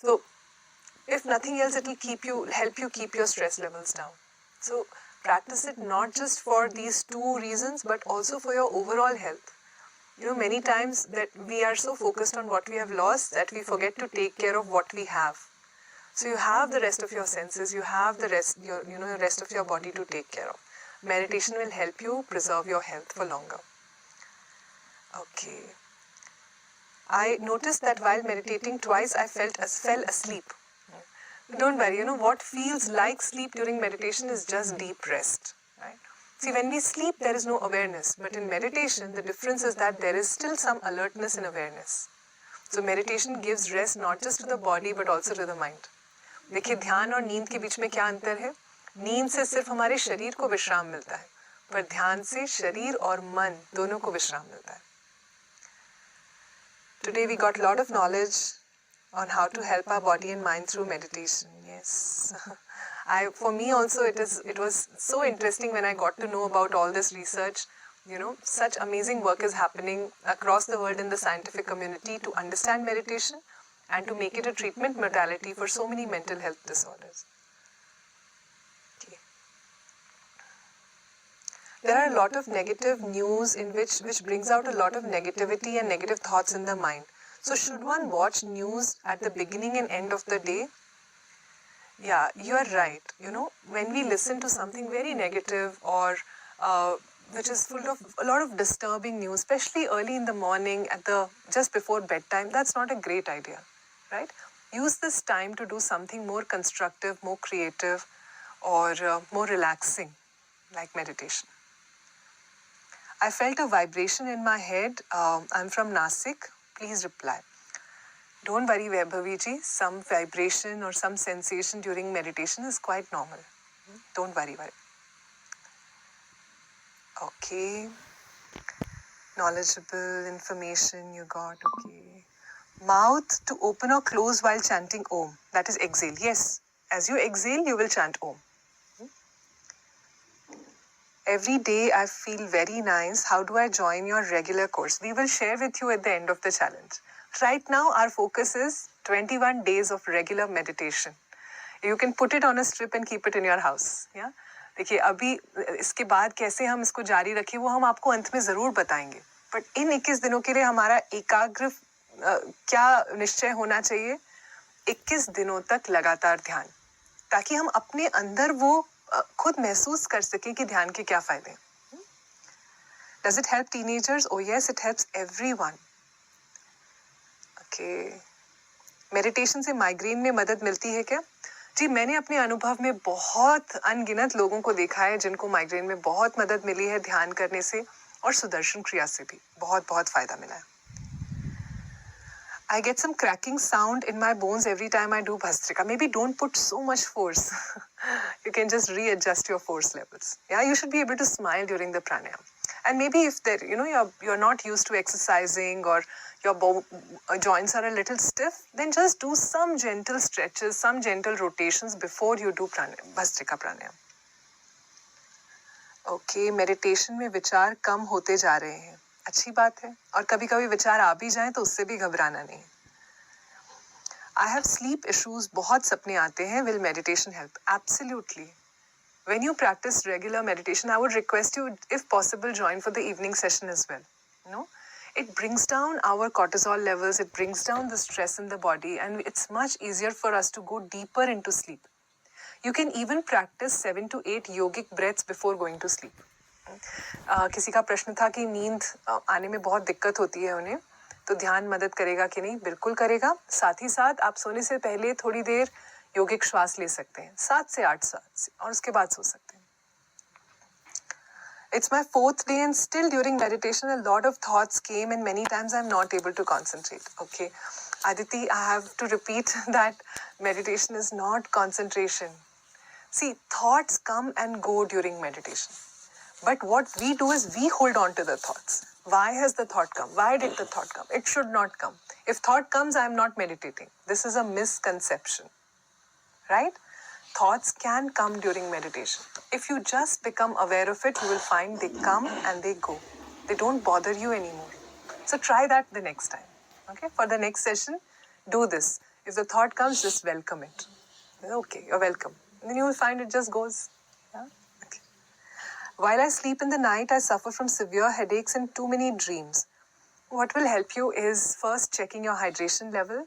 So if nothing else, it will help you keep your stress levels down. So practice it not just for these two reasons, but also for your overall health. Many times that we are so focused on what we have lost that we forget to take care of what we have. So you have the rest of your senses, you have the rest of your body to take care of. Meditation will help you preserve your health for longer. Okay. I noticed that while meditating twice, I fell asleep. Don't worry, what feels like sleep during meditation is just deep rest. Right? See, when we sleep, there is no awareness. But in meditation, the difference is that there is still some alertness and awareness. So meditation gives rest not just to the body, but also to the mind. देखिए, ध्यान और नींद के बीच में क्या अंतर है? नींद से सिर्फ हमारे शरीर को विश्राम मिलता है, पर ध्यान से शरीर और मन दोनों को विश्राम मिलता है. Today we got a lot of knowledge on how to help our body and mind through meditation. Yes. For me also it was so interesting when I got to know about all this research. Such amazing work is happening across the world in the scientific community to understand meditation and to make it a treatment modality for so many mental health disorders. Okay. There are a lot of negative news in which brings out a lot of negativity and negative thoughts in the mind. So should one watch news at the beginning and end of the day? Yeah, you are right. When we listen to something very negative or which is full of a lot of disturbing news, especially early in the morning just before bedtime, that's not a great idea, right? Use this time to do something more constructive, more creative, or more relaxing, like meditation. I felt a vibration in my head. I'm from Nasik. Please reply. Don't worry, Vaibhavi ji. Some vibration or some sensation during meditation is quite normal. Don't worry. Okay. Knowledgeable information you got. Okay. Mouth to open or close while chanting Om. That is exhale. Yes. As you exhale, you will chant Om. Every day I feel very nice. How do I join your regular course? We will share with you at the end of the challenge. Right now our focus is 21 days of regular meditation. You can put it on a strip and keep it in your house. Yeah? देखिए अभी इसके बाद कैसे हम इसको जारी रखें वो हम आपको अंत में ज़रूर बताएंगे. बट इन 21 दिनों के लिए हमारा एकाग्र क्या निश्चय होना चाहिए? 21 दिनों तक लगातार ध्यान, ताकि हम अपने अंदर वो खुद महसूस कर सकें कि ध्यान के क्या फायदे. Does it help teenagers? Oh yes, it helps everyone. Okay. Meditation से माइग्रेन में मदद मिलती है क्या? जी, मैंने अपने अनुभव में बहुत अनगिनत लोगों को देखा है जिनको माइग्रेन में बहुत मदद मिली है ध्यान करने से, और सुदर्शन क्रिया से भी बहुत फायदा मिला है. I get some cracking sound in my bones every time I do Bhastrika. Maybe don't put so much force. You can just readjust your force levels. Yeah, you should be able to smile during the pranayama. And maybe if you're not used to exercising or your joints are a little stiff, then just do some gentle stretches, some gentle rotations before you do Bhastrika pranayama. Okay, meditation में विचार कम होते जा रहे हैं. अच्छी बात है, और कभी-कभी विचार आ भी जाएं तो उससे भी घबराना नहीं. I have sleep issues, बहुत सपने आते हैं. Will meditation help? Absolutely. When you practice regular meditation, I would request you, if possible, join for the evening session as well. It brings down our cortisol levels, it brings down the stress in the body, and it's much easier for us to go deeper into sleep. You can even practice 7 to 8 yogic breaths before going to sleep. किसी का प्रश्न था कि नींद आने में बहुत दिक्कत होती है उन्हें, तो ध्यान मदद करेगा कि नहीं? बिल्कुल करेगा. साथ ही साथ आप सोने से पहले थोड़ी देर योगिक श्वास ले सकते हैं, 7 से 8 साल, और उसके बाद सो सकते हैं. It's my 4th day and still during meditation a lot of thoughts came and many times I'm not able to concentrate. Okay, Aditi, I have to repeat that meditation is not concentration. See, thoughts come and go during meditation. But what we do is we hold on to the thoughts. Why has the thought come? Why did the thought come? It should not come. If thought comes, I am not meditating. This is a misconception. Right? Thoughts can come during meditation. If you just become aware of it, you will find they come and they go. They don't bother you anymore. So try that the next time. Okay? For the next session, do this. If the thought comes, just welcome it. Okay, you're welcome. And then you will find it just goes. Yeah? Okay. While I sleep in the night, I suffer from severe headaches and too many dreams. What will help you is first checking your hydration level.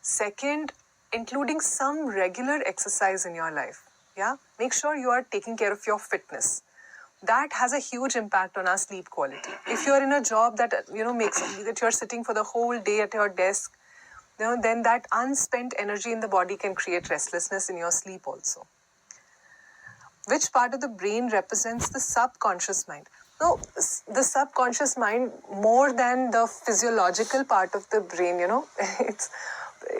Second, including some regular exercise in your life. Yeah, make sure you are taking care of your fitness. That has a huge impact on our sleep quality. If you're in a job that makes that you're sitting for the whole day at your desk, then that unspent energy in the body can create restlessness in your sleep also. Which part of the brain represents the subconscious mind? No, the subconscious mind more than the physiological part of the brain,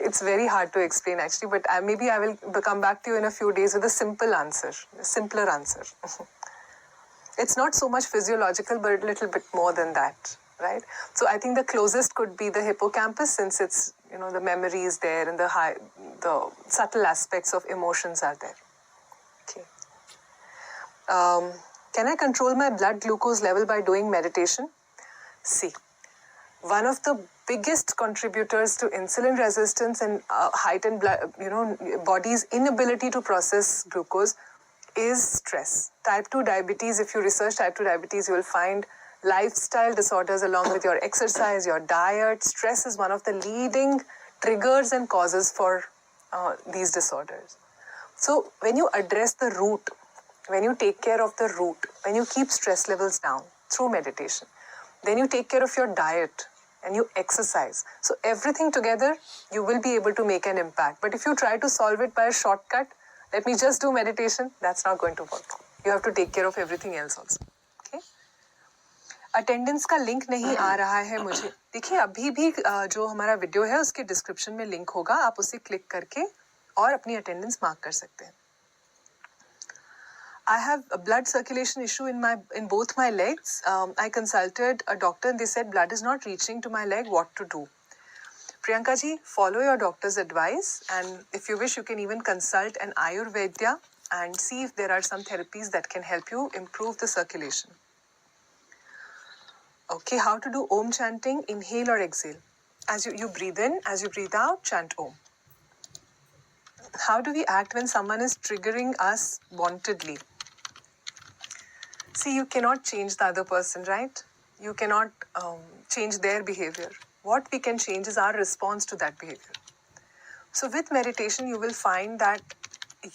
it's very hard to explain actually, but maybe I will come back to you in a few days with a simpler answer. It's not so much physiological, but a little bit more than that, right? So I think the closest could be the hippocampus, since it's, the memory is there and the subtle aspects of emotions are there. Okay. Can I control my blood glucose level by doing meditation? See, one of the biggest contributors to insulin resistance and heightened blood, body's inability to process glucose is stress. Type 2 diabetes, if you research type 2 diabetes, you will find lifestyle disorders along with your exercise, your diet. Stress is one of the leading triggers and causes for these disorders. So when you address the root, when you take care of the root, when you keep stress levels down through meditation, then you take care of your diet and you exercise. So everything together, you will be able to make an impact. But if you try to solve it by a shortcut, let me just do meditation, that's not going to work. You have to take care of everything else also. Okay? Attendance का link नहीं आ रहा है मुझे. देखिए अभी भी जो हमारा वीडियो है उसके डिस्क्रिप्शन में लिंक होगा, आप उसे क्लिक करके और अपनी अटेंडेंस मार्क कर सकते हैं. I have a blood circulation issue in both my legs. I consulted a doctor and they said blood is not reaching to my leg. What to do? Priyanka ji, follow your doctor's advice, and if you wish, you can even consult an Ayurvedya and see if there are some therapies that can help you improve the circulation. Okay, how to do Om chanting? Inhale or exhale. As you breathe in, as you breathe out, chant Om. How do we act when someone is triggering us wantedly? See, you cannot change the other person, right? You cannot change their behavior. What we can change is our response to that behavior. So with meditation, you will find that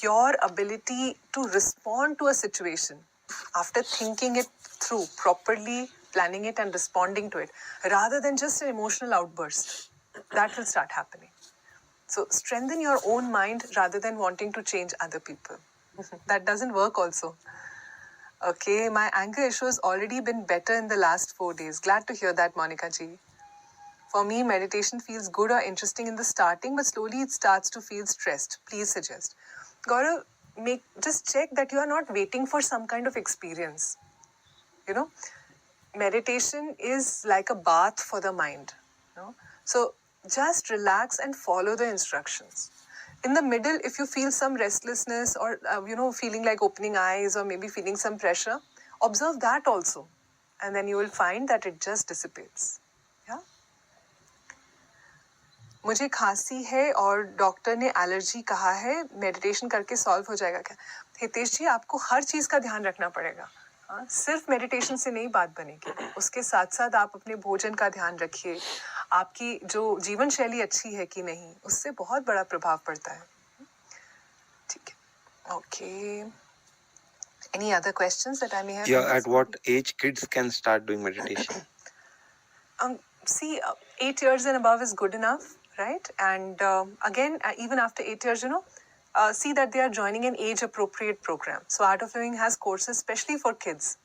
your ability to respond to a situation after thinking it through, properly planning it and responding to it, rather than just an emotional outburst, that will start happening. So strengthen your own mind rather than wanting to change other people. That doesn't work also. Okay, my anger issue has already been better in the last 4 days. Glad to hear that, Monica ji. For me, meditation feels good or interesting in the starting, but slowly it starts to feel stressed. Please suggest. Gaurav, just check that you are not waiting for some kind of experience. Meditation is like a bath for the mind. So just relax and follow the instructions. In the middle, if you feel some restlessness or, feeling like opening eyes or maybe feeling some pressure, observe that also. And then you will find that it just dissipates. Yeah? मुझे खांसी है और doctor ने allergy कहा है, meditation करके solve हो जाएगा क्या? हितेश जी, आपको हर चीज़ का ध्यान रखना पड़ेगा. सिर्फ मेडिटेशन से नहीं बात बनेगी. उसके साथ साथ आप अपने भोजन का ध्यान रखिए. आपकी जो जीवन शैली अच्छी है कि नहीं, उससे बहुत बड़ा प्रभाव पड़ता है. ठीक है. Okay. Any other questions that I may have? Yeah, at what age kids can start doing meditation? See, 8 years and above is good enough, right? And again, even after 8 years, see that they are joining an age-appropriate program. So Art of Living has courses especially for kids.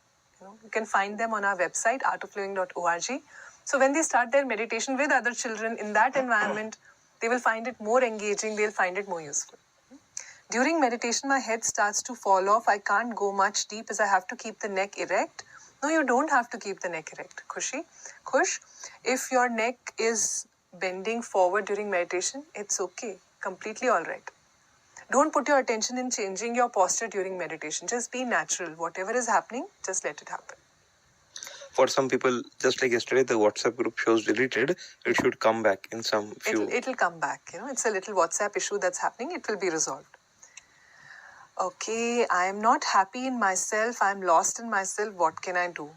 You can find them on our website, artofliving.org. So when they start their meditation with other children in that environment, they will find it more engaging, they'll find it more useful. During meditation, my head starts to fall off. I can't go much deep as I have to keep the neck erect. No, you don't have to keep the neck erect. Khush, if your neck is bending forward during meditation, it's okay. Completely all right. Don't put your attention in changing your posture during meditation. Just be natural. Whatever is happening, just let it happen. For some people, just like yesterday, the WhatsApp group shows deleted. It should come back in some few. It'll come back. It's a little WhatsApp issue that's happening. It will be resolved. Okay, I am not happy in myself. I am lost in myself. What can I do?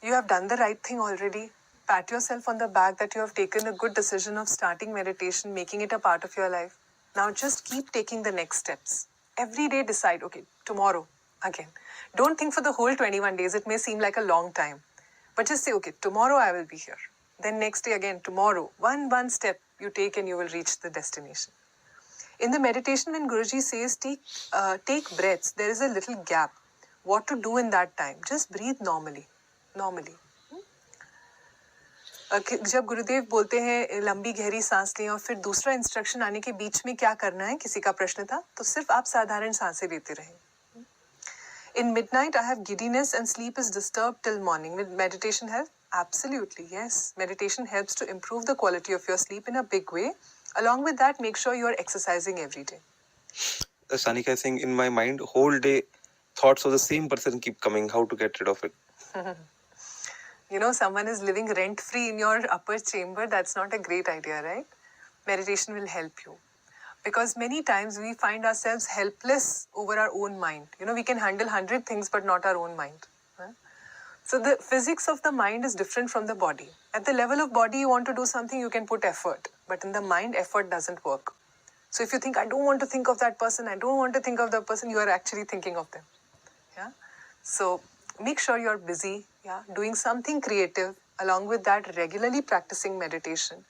You have done the right thing already. Pat yourself on the back that you have taken a good decision of starting meditation, making it a part of your life. Now just keep taking the next steps. Every day decide, okay, tomorrow again. Don't think for the whole 21 days. It may seem like a long time. But just say, okay, tomorrow I will be here. Then next day again, tomorrow. One step you take and you will reach the destination. In the meditation, when Guruji says take breaths, there is a little gap. What to do in that time? Just breathe normally. जब गुरुदेव बोलते हैं लंबी गहरी सांस लें और फिर दूसरा इंस्ट्रक्शन आने के बीच में क्या करना है, किसी का प्रश्न था, तो सिर्फ आप साधारण सांसें लेते रहें. In midnight, I have giddiness and sleep is disturbed till morning. Will meditation help? Absolutely, yes. Meditation helps to improve the quality of your sleep in a big way. Along with that, make sure you are exercising every day. Sanika, I think in my mind, whole day, thoughts of the same person keep coming. How to get rid of it? Someone is living rent-free in your upper chamber. That's not a great idea, right? Meditation will help you. Because many times we find ourselves helpless over our own mind. We can handle 100 things, but not our own mind. So the physics of the mind is different from the body. At the level of body, you want to do something, you can put effort. But in the mind, effort doesn't work. So if you think, I don't want to think of that person, I don't want to think of that person, you are actually thinking of them. Yeah. So make sure you're busy, doing something creative. Along with that, regularly practicing meditation.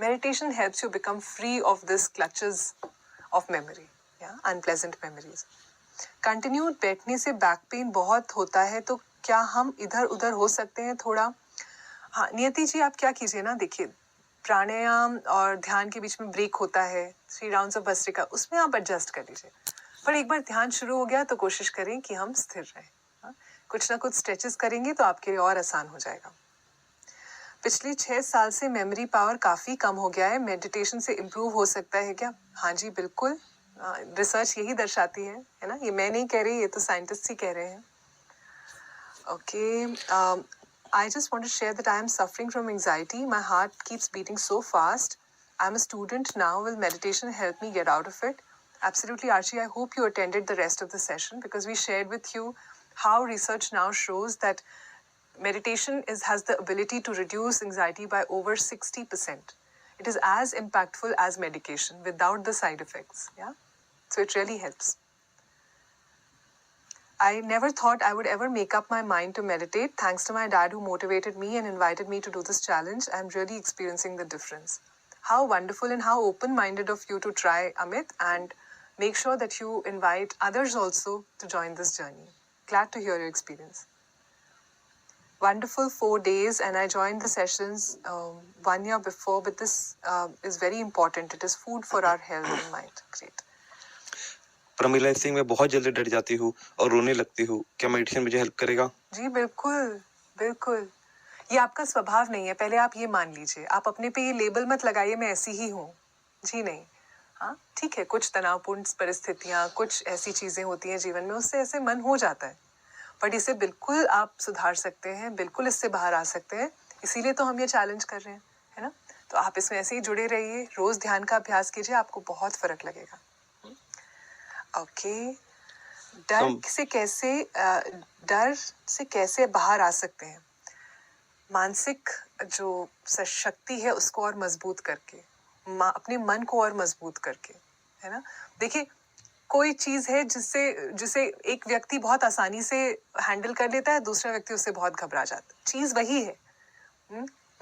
Meditation helps you become free of this clutches of memory, unpleasant memories. Continued बैठने से back pain बहुत होता है, तो क्या हम इधर उधर हो सकते हैं थोड़ा? हाँ, नियति जी आप क्या कीजिए ना, देखिए प्राणायाम और ध्यान के बीच में ब्रेक होता है, 3 राउंड्स ऑफ भस्त्रिका, उसमें आप एडजस्ट कर लीजिए. पर एक बार ध्यान शुरू हो गया तो कोशिश करें कि हम स्थिर रहें. कुछ ना कुछ स्ट्रेचेस करेंगे तो आपके लिए और आसान हो जाएगा. पिछले 6 साल से मेमोरी पावर काफ़ी कम हो गया है, मेडिटेशन से इम्प्रूव हो सकता है क्या? हाँ जी बिल्कुल, रिसर्च यही दर्शाती है ना, ये मैं नहीं कह रही, ये तो साइंटिस्ट ही कह रहे हैं. Okay, I just want to share that I am suffering from anxiety. My heart keeps beating so fast. I'm a student now. Will meditation help me get out of it? Absolutely, Archie. I hope you attended the rest of the session because we shared with you how research now shows that meditation has the ability to reduce anxiety by over 60%. It is as impactful as medication without the side effects. So it really helps. I never thought I would ever make up my mind to meditate. Thanks to my dad who motivated me and invited me to do this challenge, I'm really experiencing the difference. How wonderful and how open-minded of you to try, Amit, and make sure that you invite others also to join this journey. Glad to hear your experience. Wonderful 4 days, and I joined the sessions 1 year before, but this is very important. It is food for our health and mind. Great. Pramila Singh, मैं बहुत जल्दी डर जाती हूँ और रोने लगती हूँ, क्या मेडिटेशन मुझे हेल्प करेगा? जी बिल्कुल बिल्कुल, ये आपका स्वभाव नहीं है, पहले आप ये मान लीजिए. आप अपने पे ये लेबल मत लगाइए मैं ऐसी ही हूँ. जी नहीं. हाँ ठीक है, कुछ तनावपूर्ण परिस्थितियाँ, कुछ ऐसी चीज़ें होती हैं जीवन में, उससे ऐसे मन हो जाता है, बट इसे बिल्कुल आप सुधार सकते हैं, बिल्कुल इससे बाहर आ सकते हैं. इसीलिए तो हम ये चैलेंज कर रहे हैं, है ना. तो आप इसमें ऐसे ही जुड़े रहिए, रोज़ ध्यान का अभ्यास कीजिए, आपको बहुत फर्क लगेगा. ओके, डर से कैसे बाहर आ सकते हैं? मानसिक जो शक्ति है उसको और मजबूत करके, अपने मन को और मजबूत करके, है ना. देखिए, कोई चीज़ है जिसे एक व्यक्ति बहुत आसानी से हैंडल कर लेता है, दूसरा व्यक्ति उससे बहुत घबरा जाता है. चीज़ वही है,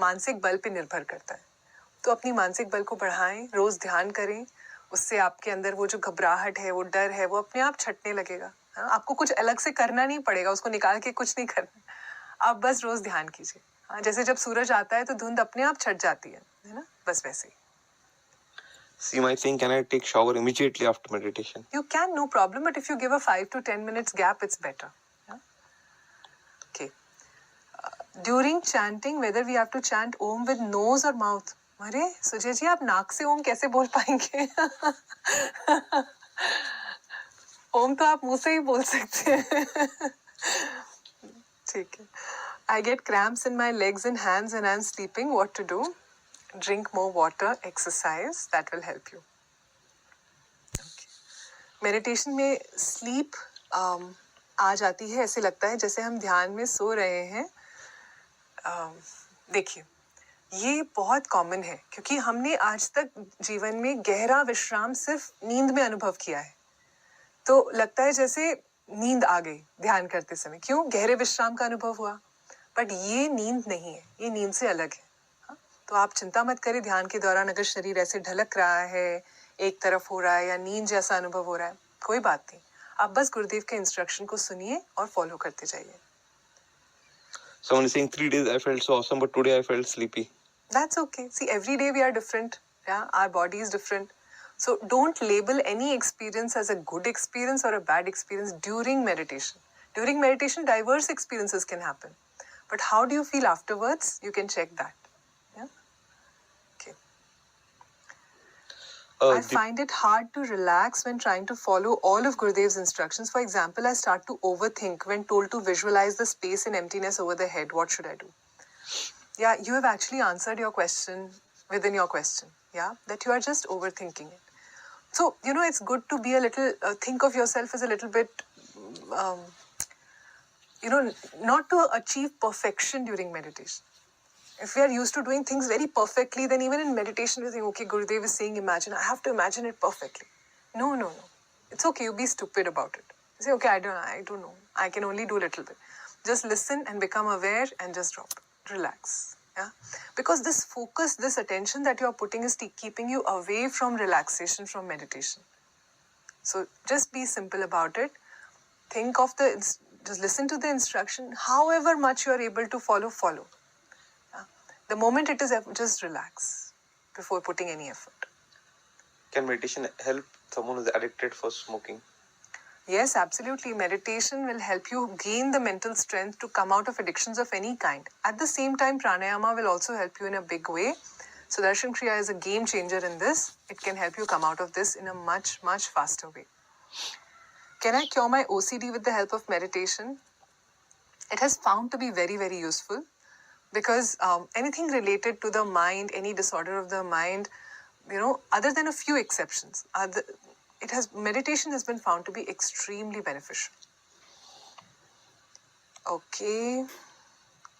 मानसिक बल पे निर्भर करता है. तो अपनी मानसिक बल को बढ़ाएं, रोज़ ध्यान करें, उससे आपके अंदर वो जो घबराहट है, वो डर है, वो अपने आप छटने लगेगा. आपको कुछ अलग से करना नहीं पड़ेगा, उसको निकाल के कुछ नहीं करना, आप बस रोज़ ध्यान कीजिए. जैसे जब सूरज आता है तो धुंध अपने आप छट जाती है ना, बस वैसे ही. Seema, I think, can I take shower immediately after meditation? You can, no problem, but if you give a 5 to 10 minutes gap, it's better. Okay. During chanting, whether we have to chant Om with nose or mouth? अरे सुजय जी, आप नाक से ओम कैसे बोल पाएंगे? ओम तो आप मुंह से ही बोल सकते हैं. ठीक है. I get cramps in my legs and hands when I'm sleeping. What to do? Drink more water, exercise. That will help you. Meditation में स्लीप आ जाती है, ऐसे लगता है जैसे हम ध्यान में सो रहे हैं. देखिए, ये बहुत कॉमन है क्योंकि हमने आज तक जीवन में गहरा विश्राम सिर्फ नींद में अनुभव किया है. तो लगता है जैसे नींद आ गई ध्यान करते समय. क्यों? गहरे विश्राम का अनुभव हुआ. बट ये नींद नहीं है, ये नींद से अलग है. हाँ? तो आप चिंता मत करें ध्यान के दौरान अगर शरीर ऐसे ढलक रहा है, एक तरफ हो रहा है या नींद जैसा अनुभव हो रहा है, कोई बात नहीं. आप बस गुरुदेव के इंस्ट्रक्शन को सुनिए और फॉलो करते जाइए. Someone is saying 3 days I felt so awesome, but today I felt sleepy. That's okay. See, every day we are different. Yeah, our body is different. So don't label any experience as a good experience or a bad experience during meditation. During meditation, diverse experiences can happen. But how do you feel afterwards? You can check that. Yeah. Okay. I find it hard to relax when trying to follow all of Gurudev's instructions. For example, I start to overthink when told to visualize the space and emptiness over the head. What should I do? Yeah, you have actually answered your question within your question. Yeah, that you are just overthinking it. So, it's good to be a little, think of yourself as a little bit, not to achieve perfection during meditation. If we are used to doing things very perfectly, then even in meditation we think, okay, Gurudev is saying imagine, I have to imagine it perfectly. No. It's okay, you be stupid about it. You say, okay, I don't know. I can only do a little bit. Just listen and become aware and just drop it. Relax. Yeah? Because this focus, this attention that you are putting is keeping you away from relaxation, from meditation. So just be simple about it. Think of just listen to the instruction. However much you are able to follow. Yeah? The moment it is, just relax before putting any effort. Can meditation help someone who is addicted for smoking? Yes, absolutely. Meditation will help you gain the mental strength to come out of addictions of any kind. At the same time, pranayama will also help you in a big way. Sudarshan Kriya is a game changer in this. It can help you come out of this in a much, much faster way. Can I cure my OCD with the help of meditation? It has found to be very, very useful because anything related to the mind, any disorder of the mind, other than a few exceptions, meditation has been found to be extremely beneficial. Okay.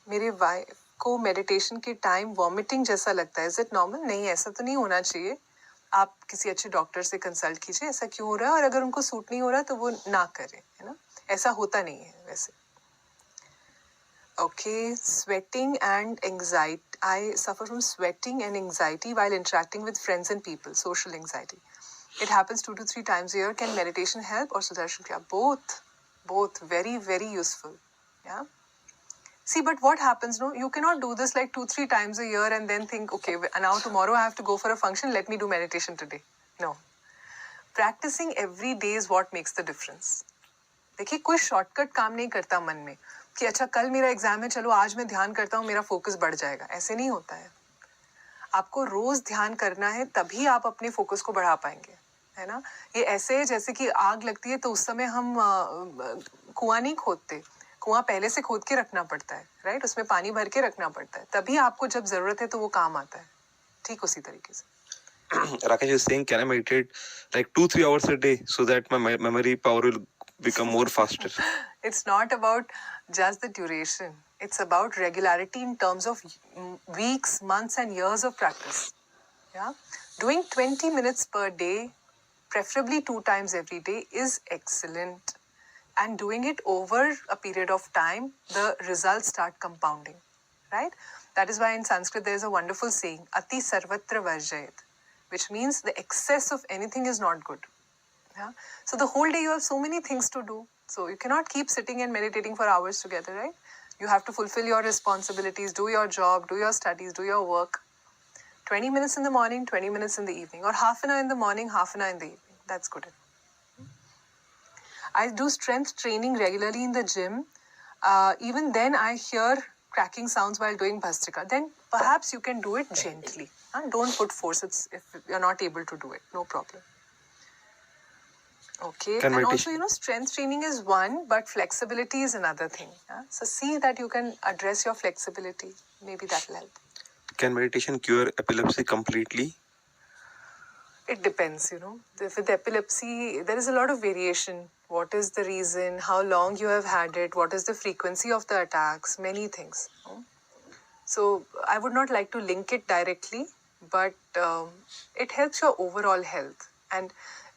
मेरे wife को meditation के time vomiting जैसा लगता है. Is it normal? नहीं, ऐसा तो नहीं होना चाहिए. आप किसी अच्छे डॉक्टर से कंसल्ट कीजिए ऐसा क्यों हो रहा है, और अगर उनको सूट नहीं हो रहा तो वो ना करें, है ना. ऐसा होता नहीं है वैसे. Okay, sweating and anxiety. I suffer from sweating and anxiety while interacting with friends and people, social anxiety. It happens 2 to 3 times a year. Can meditation help or Sudarshan Kriya? Both. Very, very useful. Yeah. See, but what happens, you cannot do this like 2-3 times a year and then think, okay, now tomorrow I have to go for a function, let me do meditation today. No. Practicing every day is what makes the difference. देखिए, कोई shortcut काम नहीं करता मन में कि अच्छा कल मेरा एग्जाम है, चलो आज मैं ध्यान करता हूँ, मेरा फोकस बढ़ जाएगा. ऐसे नहीं होता है. आपको रोज ध्यान करना है, तभी आप अपने फोकस को बढ़ा पाएंगे, है ना. ये ऐसे जैसे कि आग लगती है तो उस समय हम कुआं नहीं खोदते. कुआं पहले से खोद के रखना पड़ता है, राइट. उसमें पानी भर के रखना पड़ता है, तभी आपको जब जरूरत है तो वो काम आता है. ठीक उसी तरीके से. Rakesh is saying, can I meditate like 2-3 hours a day so that my memory power will become more faster? It's not about just the duration. It's about regularity in terms of weeks, months and years of practice. Yeah. Doing 20 minutes per day, preferably 2 times every day, is excellent. And doing it over a period of time, the results start compounding, right? That is why in Sanskrit there is a wonderful saying, Ati sarvatra varjayat, which means the excess of anything is not good. Yeah? So the whole day you have so many things to do. So you cannot keep sitting and meditating for hours together, right? You have to fulfill your responsibilities, do your job, do your studies, do your work. 20 minutes in the morning, 20 minutes in the evening, or half an hour in the morning, half an hour in the evening. That's good. I do strength training regularly in the gym. Even then I hear cracking sounds while doing Bhastrika. Then perhaps you can do it gently. Don't put force if you're not able to do it. No problem. Okay, Can and also, meditation, strength training is one, but flexibility is another thing. Yeah? So see that you can address your flexibility. Maybe that will help. can meditation cure epilepsy completely? It depends, With epilepsy, there is a lot of variation. What is the reason? How long you have had it? What is the frequency of the attacks? Many things. So I would not like to link it directly, but it helps your overall health. And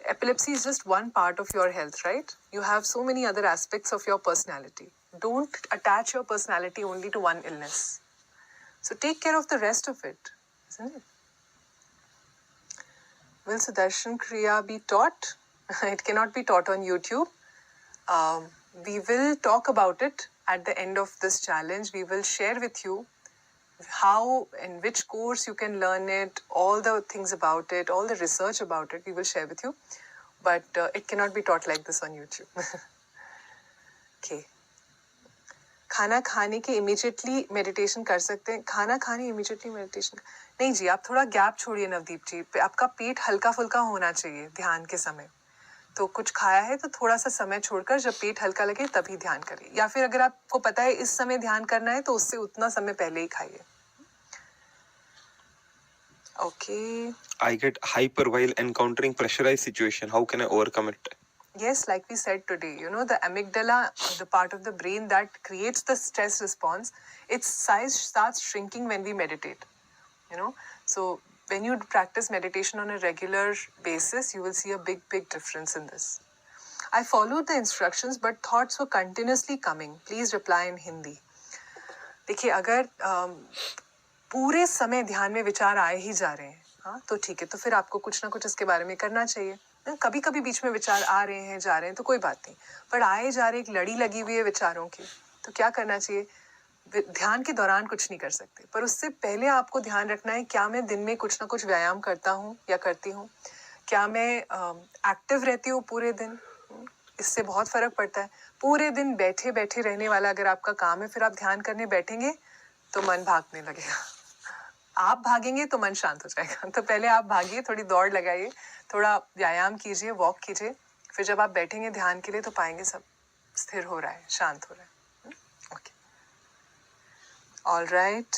epilepsy is just one part of your health, right? You have so many other aspects of your personality. Don't attach your personality only to one illness. So take care of the rest of it, isn't it? Will Sudarshan Kriya be taught? It cannot be taught on YouTube. We will talk about it at the end of this challenge. We will share with you how and which course you can learn it, all the things about it, all the research about it, we will share with you. But it cannot be taught like this on YouTube. Okay. खाना खाने के immediately meditation कर सकते हैं? खाना खाने immediately meditation नहीं जी, आप थोड़ा गैप छोड़िए नवदीप जी. आपका पेट हल्का फुल्का होना चाहिए ध्यान के समय. तो कुछ खाया है तो थोड़ा सा समय छोड़कर जब पेट हल्का लगे तभी ध्यान करिए, या फिर अगर आपको पता है इस समय ध्यान करना है तो उससे उतना समय पहले ही खाइए. Okay. I get hyper while encountering pressurized situation. How can I overcome it? Yes, like we said today, the amygdala, the part of the brain that creates the stress response, its size starts shrinking when we meditate. So when you practice meditation on a regular basis, you will see a big, big difference in this. I followed the instructions, but thoughts were continuously coming. Please reply in Hindi. देखिए, अगर पूरे समय ध्यान में विचार आए ही जा रहे हैं, हाँ, तो ठीक है, तो फिर आपको कुछ ना कुछ इसके बारे में करना चाहिए. कभी कभी बीच में विचार आ रहे हैं जा रहे हैं तो कोई बात नहीं, पर आए जा रहे एक लड़ी लगी हुई है विचारों की, तो क्या करना चाहिए? ध्यान के दौरान कुछ नहीं कर सकते, पर उससे पहले आपको ध्यान रखना है क्या मैं दिन में कुछ ना कुछ व्यायाम करता हूँ या करती हूँ, क्या मैं एक्टिव रहती हूँ पूरे दिन. इससे बहुत फर्क पड़ता है. पूरे दिन बैठे बैठे रहने वाला अगर आपका काम है, फिर आप ध्यान करने बैठेंगे तो मन भागने लगेगा. आप भागेंगे तो मन शांत हो जाएगा. तो पहले आप भागिए, थोड़ी दौड़ लगाइए, थोड़ा व्यायाम कीजिए, वॉक कीजिए, फिर जब आप बैठेंगे ध्यान के लिए तो पाएंगे सब स्थिर हो रहा है, शांत हो रहा है. Okay, all right.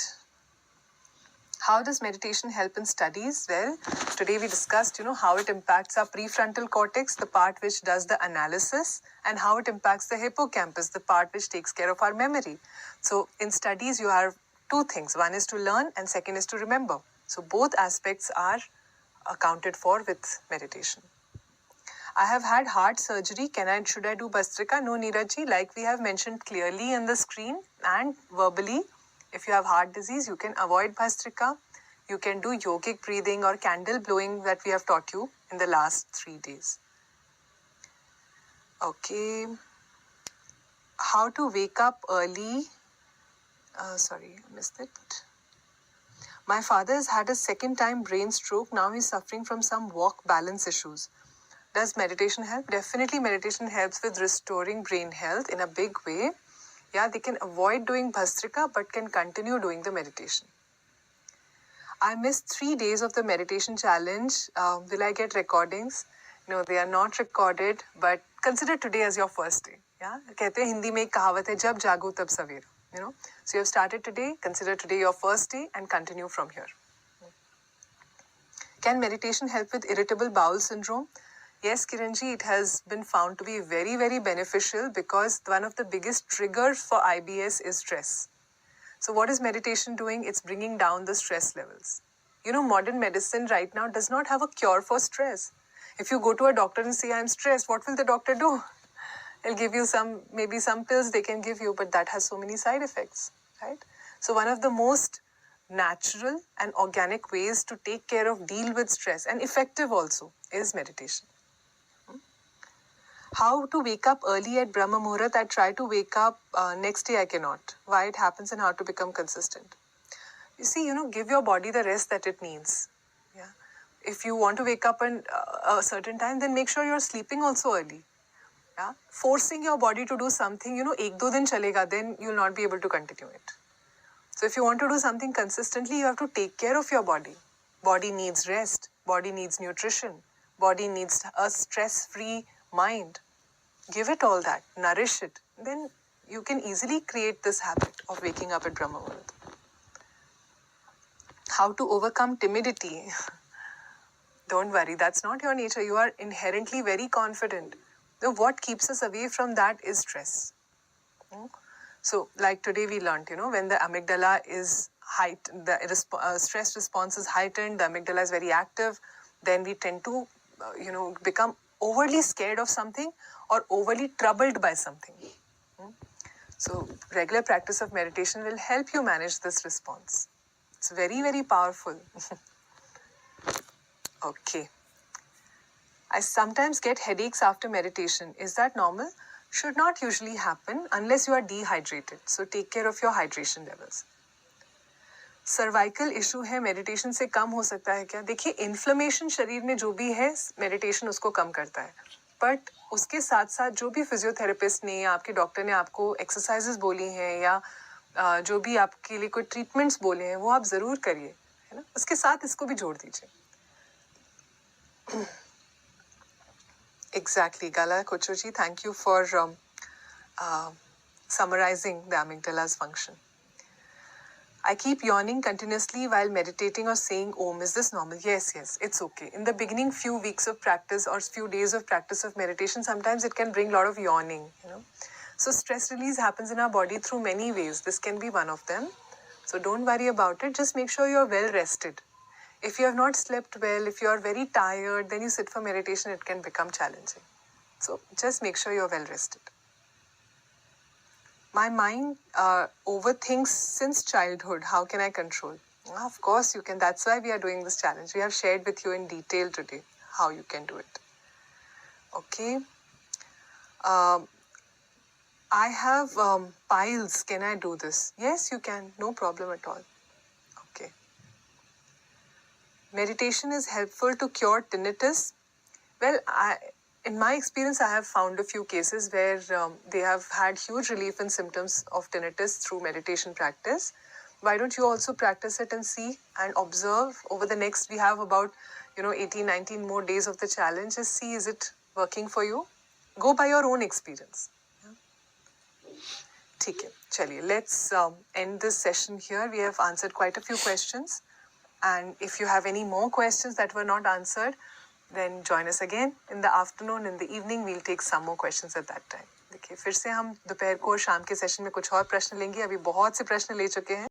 How does meditation help in studies? Well, today we discussed, how it impacts our prefrontal cortex, the part which does the analysis, and how it impacts the hippocampus, the part which takes care of our memory. So in studies, you have two things. One is to learn and second is to remember. So both aspects are accounted for with meditation. I have had heart surgery. Should I do Bhastrika? No, Neeraj ji, like we have mentioned clearly on the screen and verbally, if you have heart disease, you can avoid Bhastrika. You can do yogic breathing or candle blowing that we have taught you in the last 3 days. Okay. How to wake up early? Sorry, I missed it. My father has had a second time brain stroke. Now he's suffering from some walk balance issues. Does meditation help? Definitely meditation helps with restoring brain health in a big way. Yeah, they can avoid doing Bhastrika but can continue doing the meditation. I missed 3 days of the meditation challenge. Will I get recordings? No, they are not recorded, but consider today as your first day. Yeah, कहते हैं हिंदी में एक कहावत है, जब जागो तब सवेरा. So you have started today, consider today your first day and continue from here. Can meditation help with irritable bowel syndrome? Yes, Kiranji, it has been found to be very, very beneficial because one of the biggest triggers for IBS is stress. So what is meditation doing? It's bringing down the stress levels. Modern medicine right now does not have a cure for stress. If you go to a doctor and say, I'm stressed, what will the doctor do? He'll give you maybe some pills they can give you, but that has so many side effects, right? So one of the most natural and organic ways to take care of, deal with stress, and effective also, is meditation. How to wake up early at Brahma Muhurat? I try to wake up, next day I cannot. Why it happens and how to become consistent. You see, give your body the rest that it needs. Yeah. If you want to wake up at a certain time, then make sure you're sleeping also early. Yeah. Forcing your body to do something, 1-2 दिन chalega, then you'll not be able to continue it. So if you want to do something consistently, you have to take care of your body. Body needs rest. Body needs nutrition. Body needs a stress-free mind, give it all that, nourish it, then you can easily create this habit of waking up at Brahma Muhurat. How to overcome timidity? Don't worry, that's not your nature. You are inherently very confident. Now, what keeps us away from that is stress. So, like today we learned, when the amygdala is heightened, the stress response is heightened, the amygdala is very active, then we tend to, become overly scared of something or overly troubled by something. So, regular practice of meditation will help you manage this response. It's very, very powerful. Okay. I sometimes get headaches after meditation. Is that normal? Should not usually happen unless you are dehydrated. So take care of your hydration levels. Cervical issue है, meditation से कम हो सकता है क्या? देखिए, inflammation शरीर में जो भी है, मेडिटेशन उसको कम करता है. बट उसके साथ साथ जो भी फिजियोथेरेपिस्ट ने या आपके डॉक्टर ने आपको एक्सरसाइजेस बोली हैं या जो भी आपके लिए कोई ट्रीटमेंट्स बोले हैं, वो आप ज़रूर करिए, है ना. उसके साथ इसको भी जोड़ दीजिए. Exactly, Gala Kochoji, thank you for summarizing the amygdala's function. I keep yawning continuously while meditating or saying Om. Is this normal? Yes, it's okay. In the beginning, few weeks of practice or few days of practice of meditation, sometimes it can bring a lot of yawning, So stress release happens in our body through many ways. This can be one of them. So don't worry about it. Just make sure you're well rested. If you have not slept well, if you are very tired, then you sit for meditation, it can become challenging. So just make sure you're well rested. My mind overthinks since childhood. How can I control? Of course you can. That's why we are doing this challenge. We have shared with you in detail today how you can do it. Okay. I have piles. Can I do this? Yes, you can. No problem at all. Okay. Meditation is helpful to cure tinnitus. Well, in my experience, I have found a few cases where they have had huge relief in symptoms of tinnitus through meditation practice. Why don't you also practice it and see and observe over the next, we have about, 18, 19 more days of the challenge. Just see, is it working for you? Go by your own experience. ठीक है, चलिए, let's end this session here. We have answered quite a few questions. And if you have any more questions that were not answered, then join us again in the afternoon. In the evening, we'll take some more questions at that time. देखिए, फिर से हम दोपहर को और शाम के session में कुछ और प्रश्न लेंगे. अभी बहुत से प्रश्न ले चुके हैं.